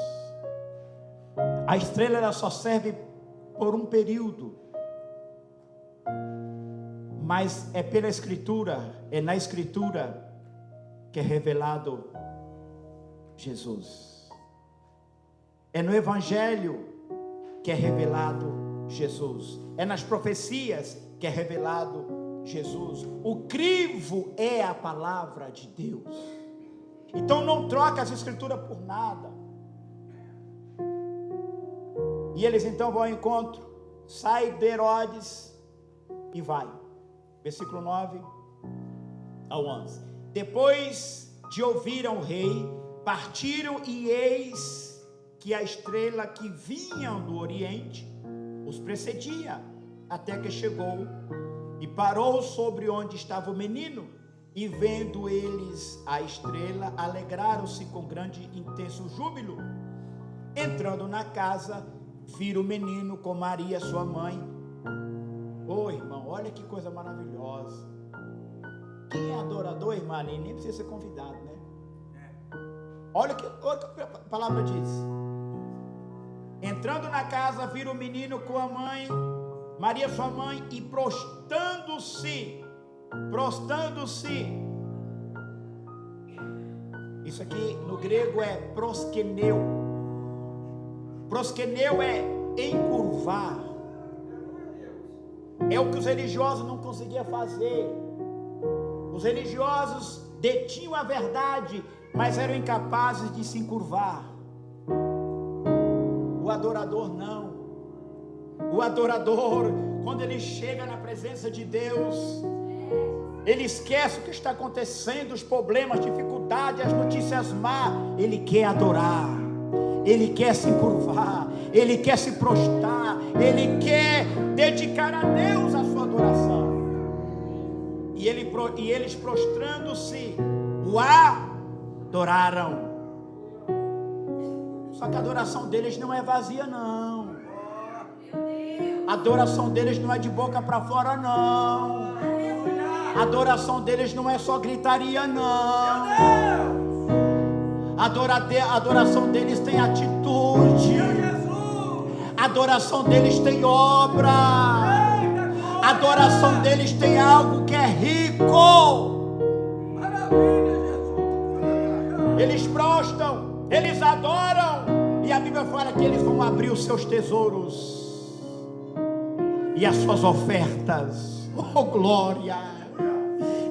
A estrela ela só serve por um período, mas é pela Escritura, é na Escritura que é revelado Jesus. É no Evangelho que é revelado Jesus. É nas profecias que é revelado Jesus. O crivo é a palavra de Deus. Então não troca as Escrituras por nada. E eles então vão ao encontro. Sai de Herodes e vai. Versículo 9 ao 11. Depois de ouviram o rei, partiram, e eis que a estrela que vinha do oriente os precedia, até que chegou e parou sobre onde estava o menino. E vendo eles a estrela, alegraram-se com grande e intenso júbilo. Entrando na casa, viram o menino com Maria, sua mãe. Ô irmão, olha que coisa maravilhosa. Quem é adorador, irmã, nem precisa ser convidado, né? Olha o que a palavra diz. Entrando na casa, viram o menino com a mãe, Maria sua mãe, e prostrando-se. Isso aqui no grego é proskeneu. Proskeneu é encurvar. É o que os religiosos não conseguiam fazer. Os religiosos detinham a verdade, mas eram incapazes de se encurvar. O adorador não. O adorador, quando ele chega na presença de Deus, ele esquece o que está acontecendo, os problemas, dificuldades, as notícias más. Ele quer adorar, ele quer se encurvar, ele quer se prostrar, ele quer dedicar a Deus a sua adoração. E eles prostrando-se, o adoraram. Só que a adoração deles não é vazia, não. A adoração deles não é de boca para fora, não. A adoração deles não é só gritaria, não. A adoração deles tem atitude. A adoração deles tem obra. A adoração deles tem algo que é rico. Eles prostram, eles adoram. E a Bíblia fala que eles vão abrir os seus tesouros e as suas ofertas. Oh, glória!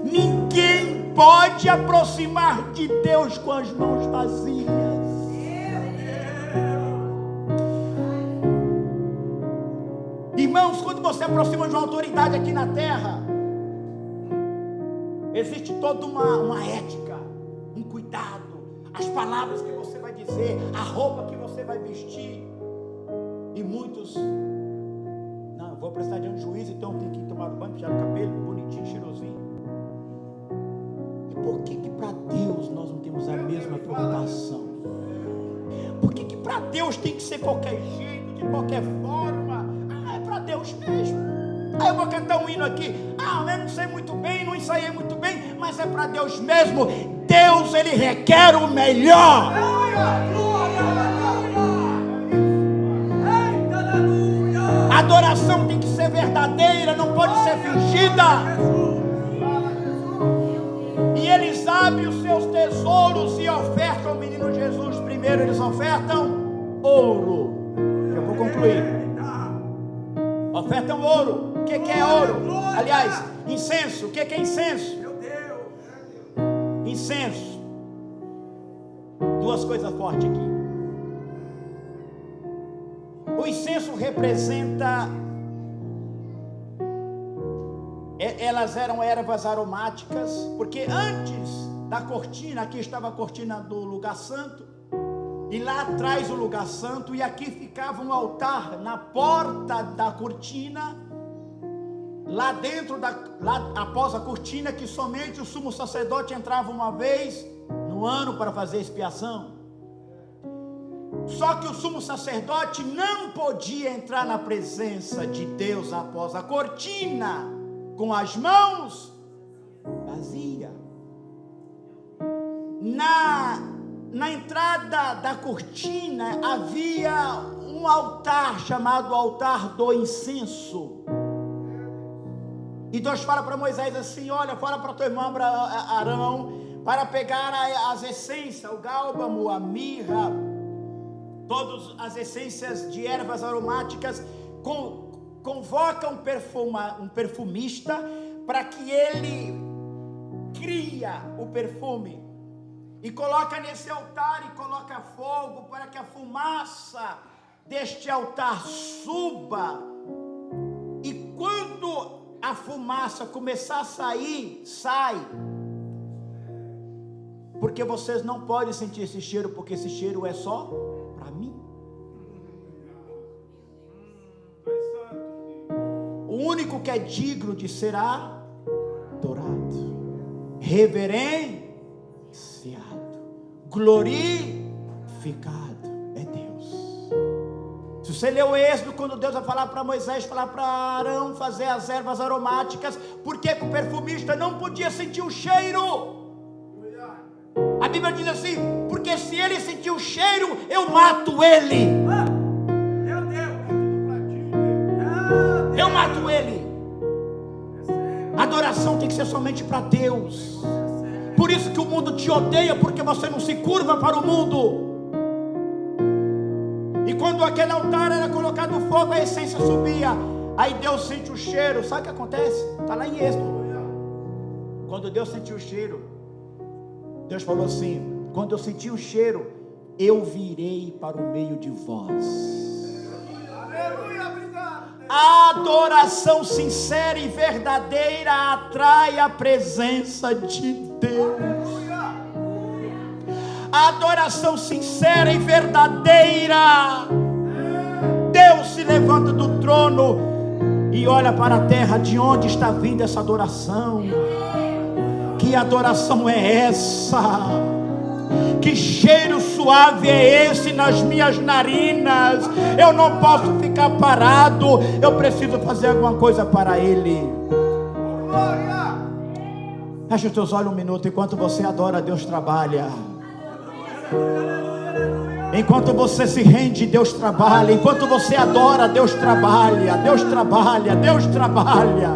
Ninguém pode aproximar de Deus com as mãos vazias. Irmãos, quando você aproxima de uma autoridade aqui na terra, existe toda uma ética, um cuidado, as palavras que você vai dizer, a roupa que você vai vestir. E muitos, não, eu vou prestar diante do juiz, então eu tenho que tomar o banho, puxar o cabelo, bonitinho, cheirosinho. E por que para Deus nós não temos a mesma preocupação? Por que para Deus tem que ser qualquer jeito, de qualquer forma? Ah, é para Deus mesmo. Ah, eu vou cantar um hino aqui. Ah, eu não sei muito bem, não ensaiei muito bem, mas é para Deus mesmo. Deus, Ele requer o melhor. A adoração tem que ser verdadeira, não pode ser fingida. E eles abrem os seus tesouros e ofertam ao menino Jesus. Primeiro eles ofertam ouro. Eu vou concluir. Ofertam ouro. O que é ouro? Aliás, incenso. O que é incenso? Incenso. Duas coisas fortes aqui. O incenso representa, elas eram ervas aromáticas, porque antes da cortina, aqui estava a cortina do lugar santo, e lá atrás o lugar santo, e aqui ficava um altar na porta da cortina, lá dentro, lá após a cortina, que somente o sumo sacerdote entrava uma vez no no ano para fazer expiação. Só que o sumo sacerdote não podia entrar na presença de Deus após a cortina, com as mãos vazias. Na entrada da cortina havia um altar chamado altar do incenso. E Deus fala para Moisés assim: olha, fala para teu irmão Arão, para pegar as essências, o gálbano, a mirra, todas as essências de ervas aromáticas, convoca um perfumista para que ele cria o perfume e coloca nesse altar e coloca fogo para que a fumaça deste altar suba, e quando a fumaça começar a sair, sai, porque vocês não podem sentir esse cheiro, porque esse cheiro é só para mim. O único que é digno de ser adorado, reverenciado, glorificado é Deus. Se você leu o Êxodo, quando Deus vai falar para Moisés, falar para Arão fazer as ervas aromáticas, por que o perfumista não podia sentir o cheiro? A Bíblia diz assim: porque se ele sentir o cheiro, eu mato ele. Eu mato ele. A adoração tem que ser somente para Deus. Por isso que o mundo te odeia, porque você não se curva para o mundo. E quando aquele altar era colocado fogo, a essência subia. Aí Deus sente o cheiro. Sabe o que acontece? Está lá em Êxodo. Quando Deus sentiu o cheiro, Deus falou assim: quando eu senti o cheiro, eu virei para o meio de vós. Aleluia, obrigado. A adoração sincera e verdadeira atrai a presença de Deus. A adoração sincera e verdadeira, Deus se levanta do trono e olha para a terra: de onde está vindo essa adoração? Que adoração é essa? Que cheiro suave é esse nas minhas narinas? Eu não posso ficar parado, eu preciso fazer alguma coisa para Ele. Feche os teus olhos um minuto. Enquanto você adora, Deus trabalha. Enquanto você se rende, Deus trabalha. Enquanto você adora, Deus trabalha. Deus trabalha, Deus trabalha.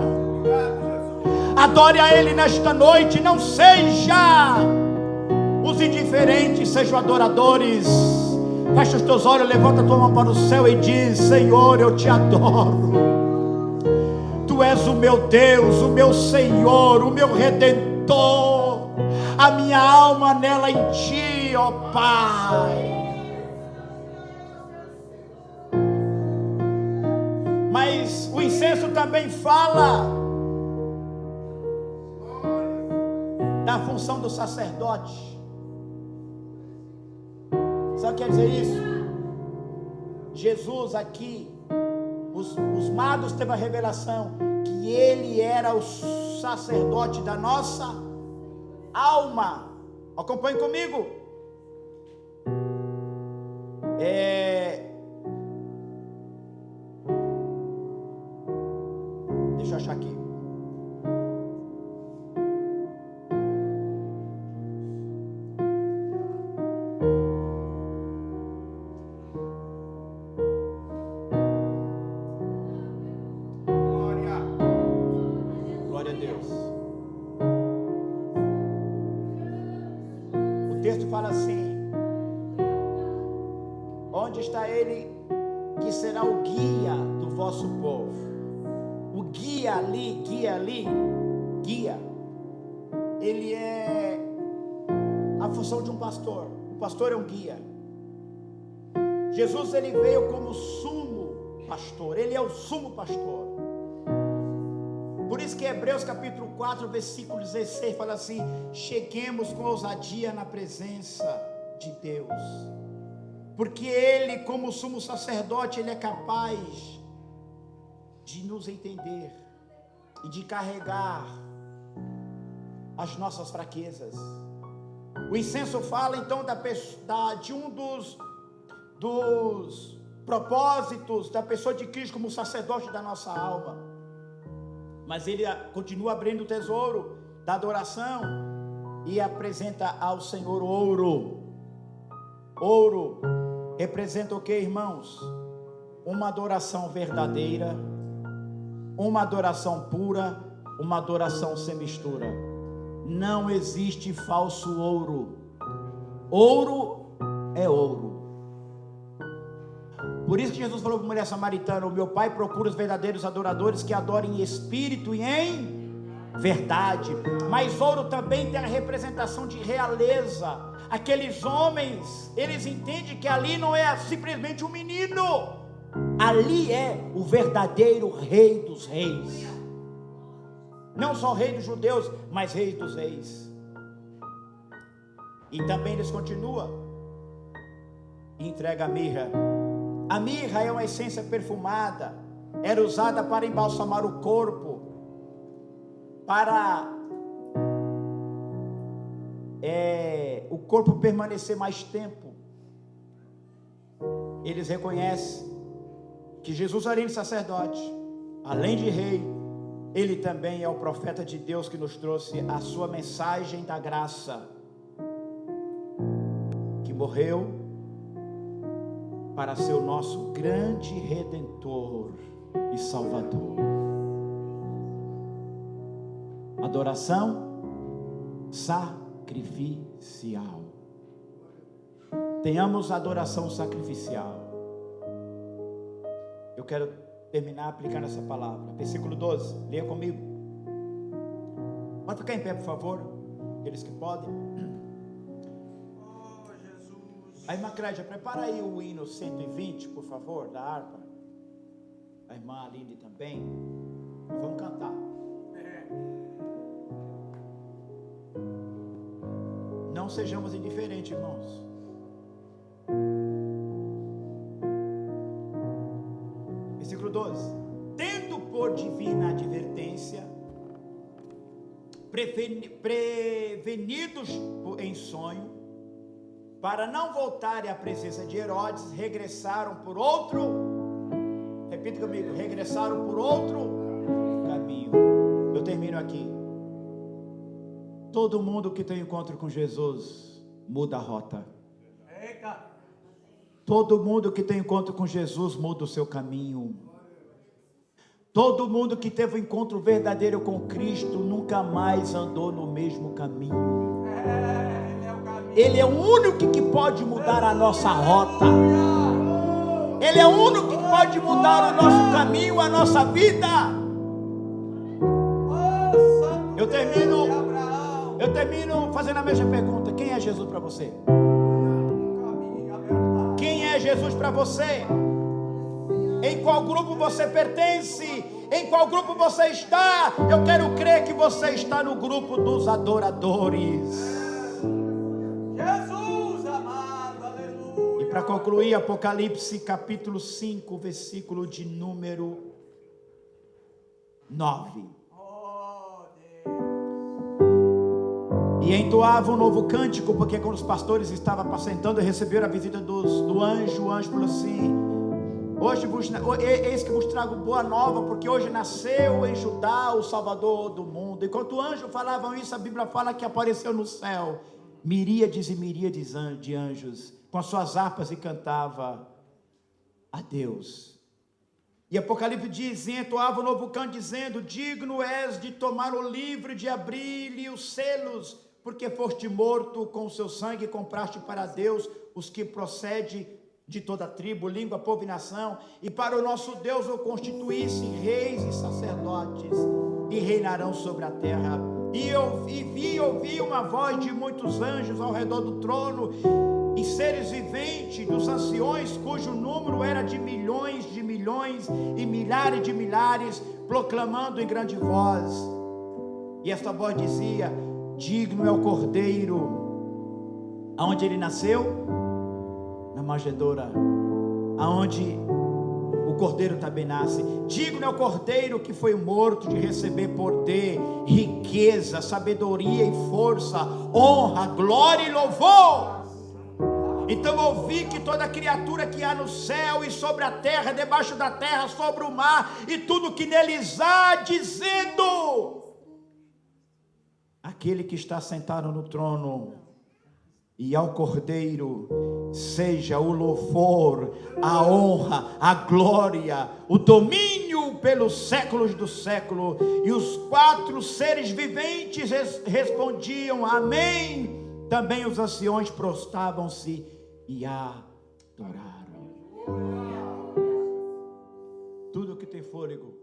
Adore a Ele nesta noite. Não seja os indiferentes, sejam adoradores. Fecha os teus olhos, levanta a tua mão para o céu e diz: Senhor, eu te adoro. Tu és o meu Deus, o meu Senhor, o meu Redentor. A minha alma nela em Ti, ó Pai. Mas o incenso também fala da função do sacerdote. Sabe o que quer dizer isso? Jesus aqui, os magos teve a revelação que Ele era o sacerdote da nossa alma. Acompanhe comigo. Deixa eu achar aqui. Glória a Deus. O texto fala assim: onde está Ele que será o guia do vosso povo? O guia ali, ele é a função de um pastor. O pastor é um guia. Jesus, ele veio como sumo pastor. Ele é o sumo pastor. Por isso que Hebreus capítulo 4, versículo 16 fala assim: cheguemos com ousadia na presença de Deus, porque Ele, como sumo sacerdote, Ele é capaz de nos entender e de carregar as nossas fraquezas. O incenso fala então de um dos propósitos da pessoa de Cristo como sacerdote da nossa alma. Mas ele continua abrindo o tesouro da adoração e apresenta ao Senhor ouro. Ouro representa o que, irmãos? Uma adoração verdadeira, uma adoração pura, uma adoração sem mistura. Não existe falso ouro. Ouro é ouro. Por isso que Jesus falou para a mulher samaritana: o meu Pai procura os verdadeiros adoradores que adorem em espírito e em verdade. Mas ouro também tem a representação de realeza. Aqueles homens, eles entendem que ali não é simplesmente um menino, ali é o verdadeiro Rei dos Reis. Não só Rei dos judeus, mas Rei dos Reis. E também eles continuam e entrega a mirra. A mirra é uma essência perfumada, era usada para embalsamar o corpo, para o corpo permanecer mais tempo. Eles reconhecem que Jesus, além de sacerdote, além de rei, ele também é o profeta de Deus que nos trouxe a sua mensagem da graça, que morreu para ser o nosso grande Redentor e Salvador. Adoração sacrificial. Tenhamos adoração sacrificial. Eu quero terminar aplicando essa palavra. Versículo 12, leia comigo. Pode ficar em pé, por favor, aqueles que podem. Oh, Jesus. A irmã Clédia, prepara aí o hino 120, por favor, da harpa. A irmã Aline também. Vamos cantar. Não sejamos indiferentes, irmãos. Versículo 12. Tendo por divina advertência, prevenidos em sonho, para não voltarem à presença de Herodes, regressaram por outro, repita comigo, regressaram por outro caminho. Eu termino aqui. Todo mundo que tem encontro com Jesus muda a rota. Todo mundo que tem encontro com Jesus muda o seu caminho. Todo mundo que teve um encontro verdadeiro com Cristo nunca mais andou no mesmo caminho. Ele é o único que pode mudar a nossa rota. Ele é o único que pode mudar o nosso caminho, a nossa vida. Eu termino fazendo a mesma pergunta. Quem é Jesus para você? Quem é Jesus para você? Em qual grupo você pertence? Em qual grupo você está? Eu quero crer que você está no grupo dos adoradores. Jesus amado, aleluia. E para concluir, Apocalipse capítulo 5, versículo de número 9. E entoava um novo cântico, porque quando os pastores estavam apacentando, receberam a visita do anjo. O anjo falou assim: eis que vos trago boa nova, porque hoje nasceu em Judá o Salvador do mundo. Enquanto o anjo falavam isso, a Bíblia fala que apareceu no céu miríades e miríades de anjos com as suas harpas e cantava a Deus. E Apocalipse diz: entoava um novo canto dizendo: digno és de tomar o livro, de abrir-lhe os selos, porque foste morto, com o seu sangue compraste para Deus os que procedem de toda tribo, língua, povo e nação, e para o nosso Deus o constituísse reis e sacerdotes, e reinarão sobre a terra. E ouvi uma voz de muitos anjos ao redor do trono, e seres viventes dos anciões, cujo número era de milhões e milhares de milhares, proclamando em grande voz. E esta voz dizia: digno é o Cordeiro. Aonde ele nasceu? Na manjedoura, aonde o Cordeiro também nasce. Digno é o Cordeiro que foi morto de receber poder, riqueza, sabedoria e força, honra, glória e louvor. Então ouvi que toda criatura que há no céu e sobre a terra, debaixo da terra, sobre o mar e tudo que neles há, dizendo: aquele que está sentado no trono e ao Cordeiro seja o louvor, a honra, a glória, o domínio pelos séculos do século. E os 4 seres viventes respondiam: amém. Também os anciões prostravam-se e adoraram. Tudo que tem fôlego,